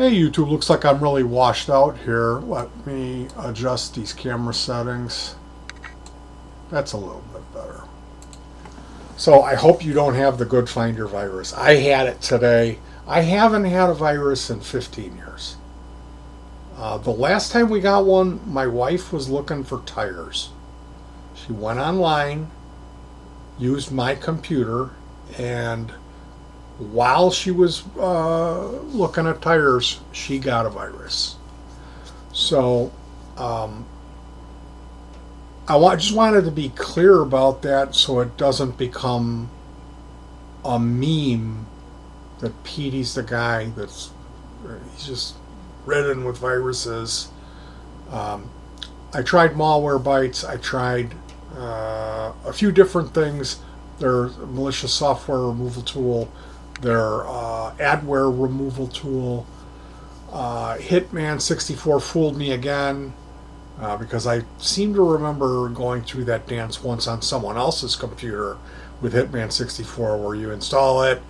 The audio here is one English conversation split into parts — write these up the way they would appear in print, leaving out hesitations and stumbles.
Hey YouTube, looks like I'm really washed out here. Let me adjust these camera settings. That's a little bit better. So I hope you don't have the Goodfinder virus. I had it today. I haven't had a virus in 15 years. The last time we got one, my wife was looking for tires. She went online, used my computer, and while she was looking at tires, she got a virus. So just wanted to be clear about that so it doesn't become a meme that Petey's the guy he's just ridden with viruses. I tried malware bytes. I tried a few different things. There's a malicious software removal tool. Their adware removal tool. Hitman 64 fooled me again because I seem to remember going through that dance once on someone else's computer with Hitman 64 where you install it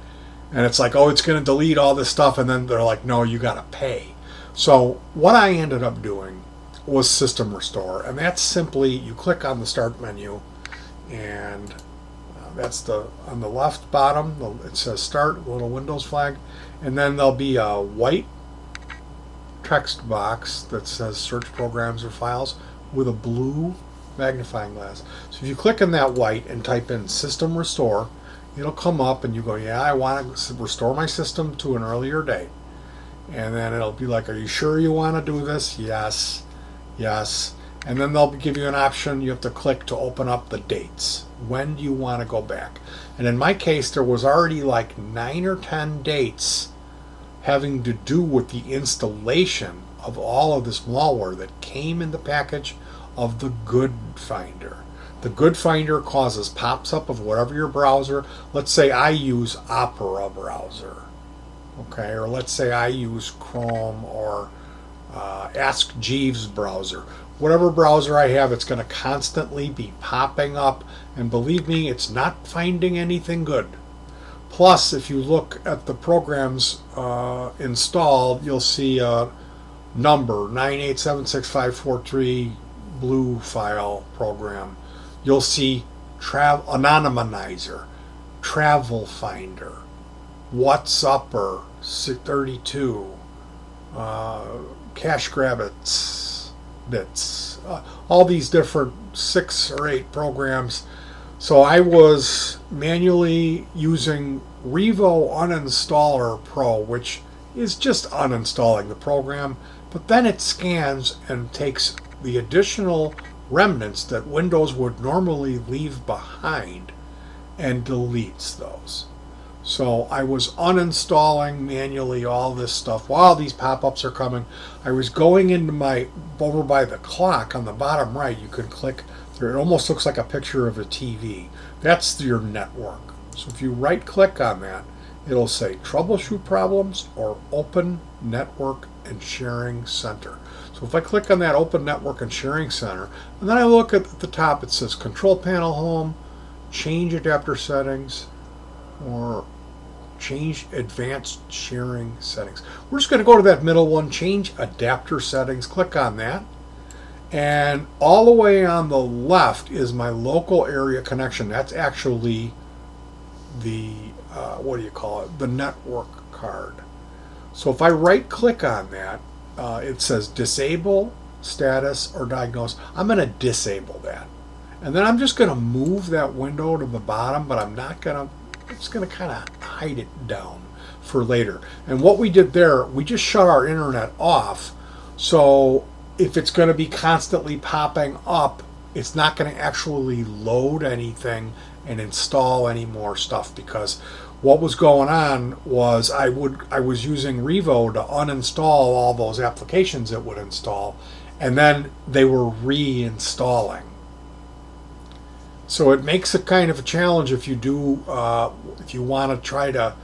and it's like, oh, it's going to delete all this stuff, and then they're like, no, you got to pay. So what I ended up doing was system restore, and that's simply you click on the start menu, and that's on the left bottom. It says start, little Windows flag, and then there'll be a white text box that says search programs or files with a blue magnifying glass. So if you click on that white and type in system restore, it'll come up and you go, yeah, I want to restore my system to an earlier date. And then it'll be like, are you sure you want to do this? Yes, yes. And then they'll give you an option. You have to click to open up the dates. When do you want to go back? And in my case, there was already like 9 or 10 dates having to do with the installation of all of this malware that came in the package of the Goodfinder. The Goodfinder causes pops-up of whatever your browser. Let's say I use Opera browser, okay, or let's say I use Chrome or Ask Jeeves browser. Whatever browser I have, it's going to constantly be popping up, and believe me, it's not finding anything good. Plus, if you look at the programs installed, you'll see a number 9876543 blue file program. You'll see Anonymizer, Travel Finder, What's Upper 32, Cache Grabbits, Bits, all these different 6 or 8 programs. So I was manually using Revo Uninstaller Pro, which is just uninstalling the program, but then it scans and takes the additional remnants that Windows would normally leave behind and deletes those. So I was uninstalling manually all this stuff while these pop-ups are coming. I was going into over by the clock on the bottom right, you can click there. It almost looks like a picture of a TV. That's your network. So if you right click on that, it'll say troubleshoot problems or open network and sharing center. So if I click on that open network and sharing center, and then I look at the top, it says control panel home, change adapter settings, or change advanced sharing settings. We're just going to go to that middle one, change adapter settings, click on that. And all the way on the left is my local area connection. That's actually the, the network card. So if I right click on that, it says disable, status, or diagnose. I'm going to disable that. And then I'm just going to move that window to the bottom, but I'm not going to, it's going to kind of hide it down for later. And what we did there, we just shut our internet off. So if it's going to be constantly popping up, it's not going to actually load anything and install any more stuff, because what was going on was I was using Revo to uninstall all those applications it would install, and then they were reinstalling. So it makes it kind of a challenge if you do if you want to try to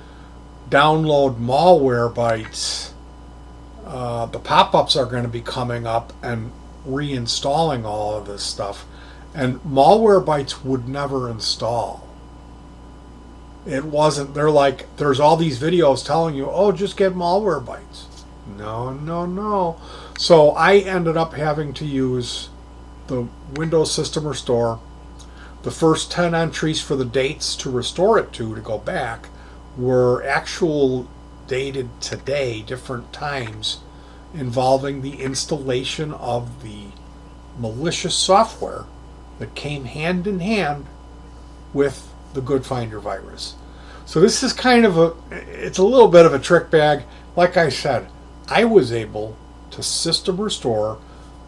download malware bytes. The pop-ups are going to be coming up and reinstalling all of this stuff, and malware bytes would never install. It wasn't, they're like, there's all these videos telling you, oh, just get malware bytes. No, no, no. So I ended up having to use the Windows System Restore. The first 10 entries for the dates to restore it to go back, were actual dated today, different times, involving the installation of the malicious software that came hand in hand with the GoodFinder virus. So this is kind of it's a little bit of a trick bag. Like I said, I was able to system restore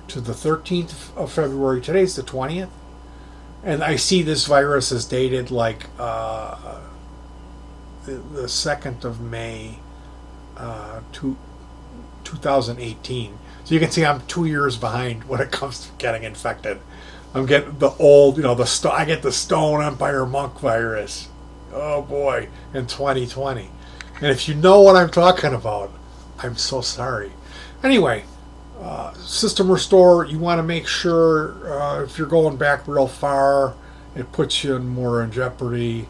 to the 13th of February. Today's the 20th. And I see this virus is dated like the 2nd of May, 2018. So you can see I'm 2 years behind when it comes to getting infected. I'm getting the old, I get the Stone Empire Monk virus. Oh boy, in 2020. And if you know what I'm talking about, I'm so sorry. Anyway, system restore, you want to make sure if you're going back real far, it puts you more in jeopardy.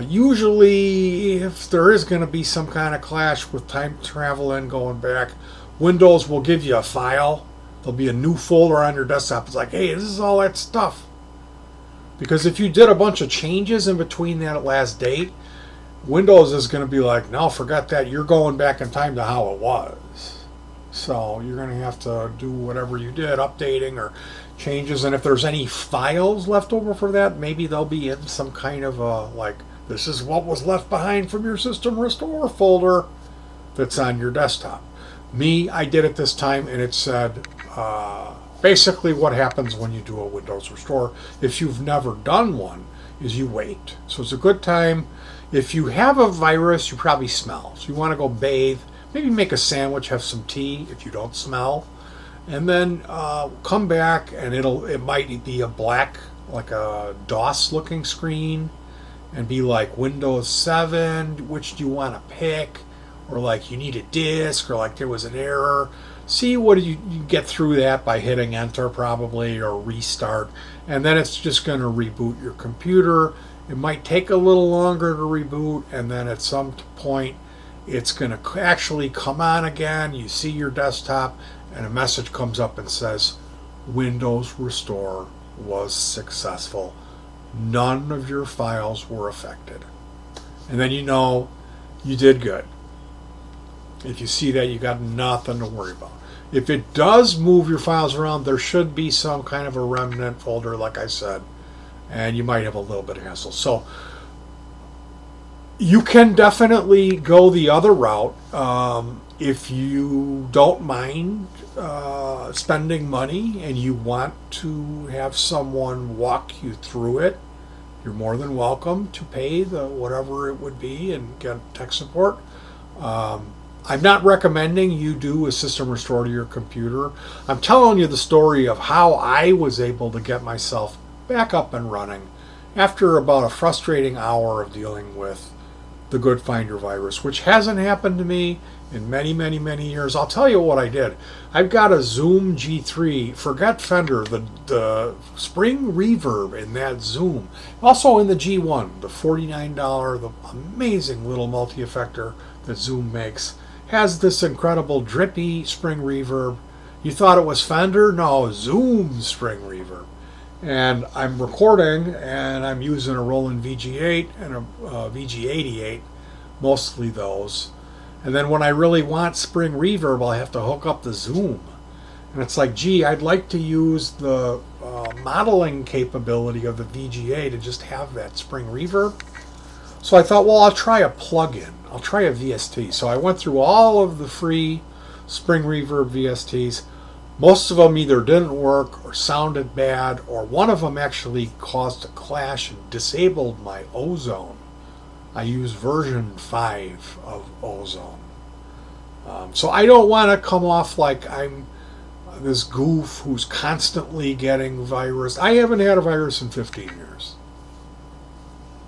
Usually, if there is going to be some kind of clash with time travel and going back, Windows will give you a file. There'll be a new folder on your desktop. It's like, hey, this is all that stuff. Because if you did a bunch of changes in between that last date, Windows is going to be like, no, forget that. You're going back in time to how it was. So you're going to have to do whatever you did, updating or changes. And if there's any files left over for that, maybe they'll be in some kind of this is what was left behind from your system restore folder that's on your desktop. Me, I did it this time, and it said basically what happens when you do a Windows restore, if you've never done one, is you wait. So it's a good time. If you have a virus, you probably smell. So you want to go bathe, maybe make a sandwich, have some tea if you don't smell, and then come back, and it might be a black, like a DOS looking screen, and be like Windows 7, which do you want to pick? Or like you need a disk, or like there was an error. See what you get through that by hitting enter probably, or restart. And then it's just going to reboot your computer. It might take a little longer to reboot, and then at some point it's going to actually come on again. You see your desktop, and a message comes up and says, Windows Restore was successful. None of your files were affected. And then you know you did good. If you see that, you got nothing to worry about. If it does move your files around, there should be some kind of a remnant folder, like I said, and you might have a little bit of hassle. So you can definitely go the other route if you don't mind spending money and you want to have someone walk you through it. You're more than welcome to pay the whatever it would be and get tech support. I'm not recommending you do a system restore to your computer. I'm telling you the story of how I was able to get myself back up and running after about a frustrating hour of dealing with the GoodFinder virus, which hasn't happened to me in many, many, many years. I'll tell you what I did. I've got a Zoom G3. Forget Fender, the spring reverb in that Zoom. Also in the G1, the $49, the amazing little multi-effector that Zoom makes, has this incredible drippy spring reverb. You thought it was Fender? No, Zoom spring reverb. And I'm recording, and I'm using a Roland VG8 and a VG88, mostly those. And then when I really want spring reverb, I'll have to hook up the Zoom. And it's like, gee, I'd like to use the modeling capability of the VGA to just have that spring reverb. So I thought, well, I'll try a plug-in. I'll try a VST. So I went through all of the free spring reverb VSTs. Most of them either didn't work or sounded bad, or one of them actually caused a clash and disabled my Ozone. I use version 5 of Ozone. So I don't want to come off like I'm this goof who's constantly getting virus. I haven't had a virus in 15 years.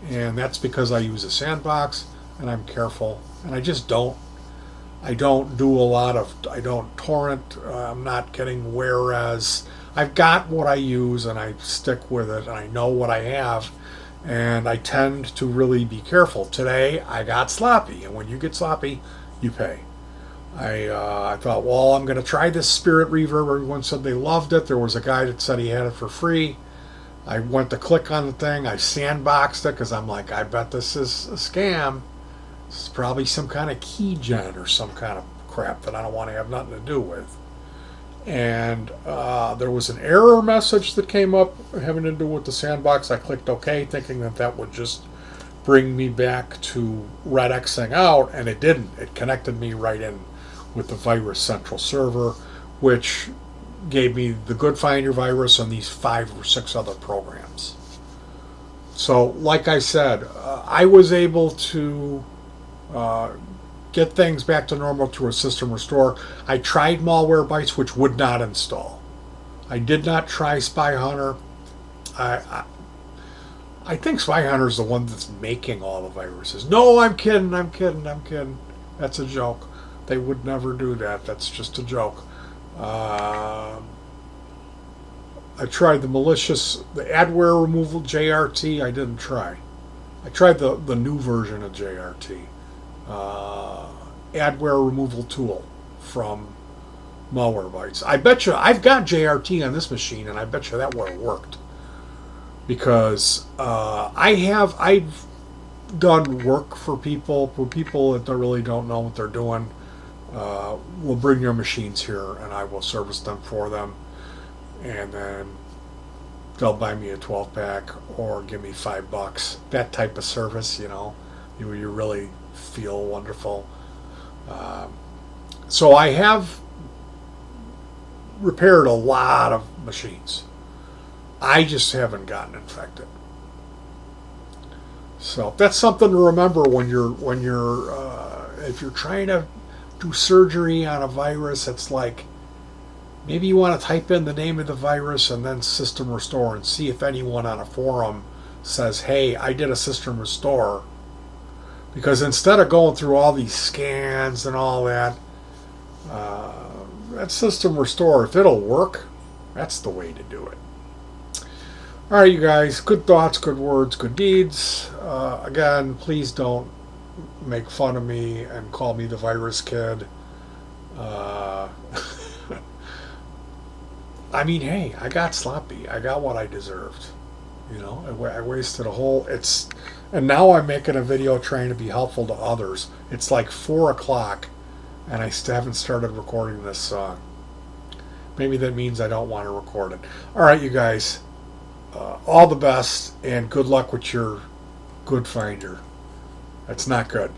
And that's because I use a sandbox and I'm careful. And I just don't. I don't do a lot of, I don't torrent, I'm not getting whereas. I've got what I use and I stick with it and I know what I have and I tend to really be careful. Today I got sloppy, and when you get sloppy, you pay. I thought, well, I'm going to try this Spirit Reverb. Everyone said they loved it. There was a guy that said he had it for free. I went to click on the thing. I sandboxed it because I'm like, I bet this is a scam. This is probably some kind of key gen or some kind of crap that I don't want to have nothing to do with. And there was an error message that came up having to do with the sandbox. I clicked OK, thinking that that would just bring me back to red Xing out, and it didn't. It connected me right in with the virus central server, which gave me the Goodfinder virus and these 5 or 6 other programs. So, like I said, I was able to get things back to normal through a system restore. I tried Malwarebytes, which would not install. I did not try Spy Hunter. I think Spy Hunter is the one that's making all the viruses. No, I'm kidding. That's a joke. They would never do that. That's just a joke. I tried the adware removal JRT. I didn't try. I tried the new version of JRT. Adware removal tool from Malwarebytes. I bet you I've got JRT on this machine, and I bet you that would have worked. Because I've done work for people that really don't know what they're doing. Will bring their machines here, and I will service them for them, and then they'll buy me a 12-pack or give me $5. That type of service, you really feel wonderful. So I have repaired a lot of machines. I just haven't gotten infected. So that's something to remember when if you're trying to do surgery on a virus. It's like maybe you want to type in the name of the virus and then system restore and see if anyone on a forum says, "Hey, I did a system restore." Because instead of going through all these scans and all that, that system restore, if it'll work, that's the way to do it. All right, you guys, good thoughts, good words, good deeds. Again, please don't make fun of me and call me the virus kid. I mean, hey, I got sloppy. I got what I deserved. I wasted and now I'm making a video trying to be helpful to others. It's like 4 o'clock, and I still haven't started recording this song. Maybe that means I don't want to record it. All right, you guys. All the best, and good luck with your Goodfinder. That's not good.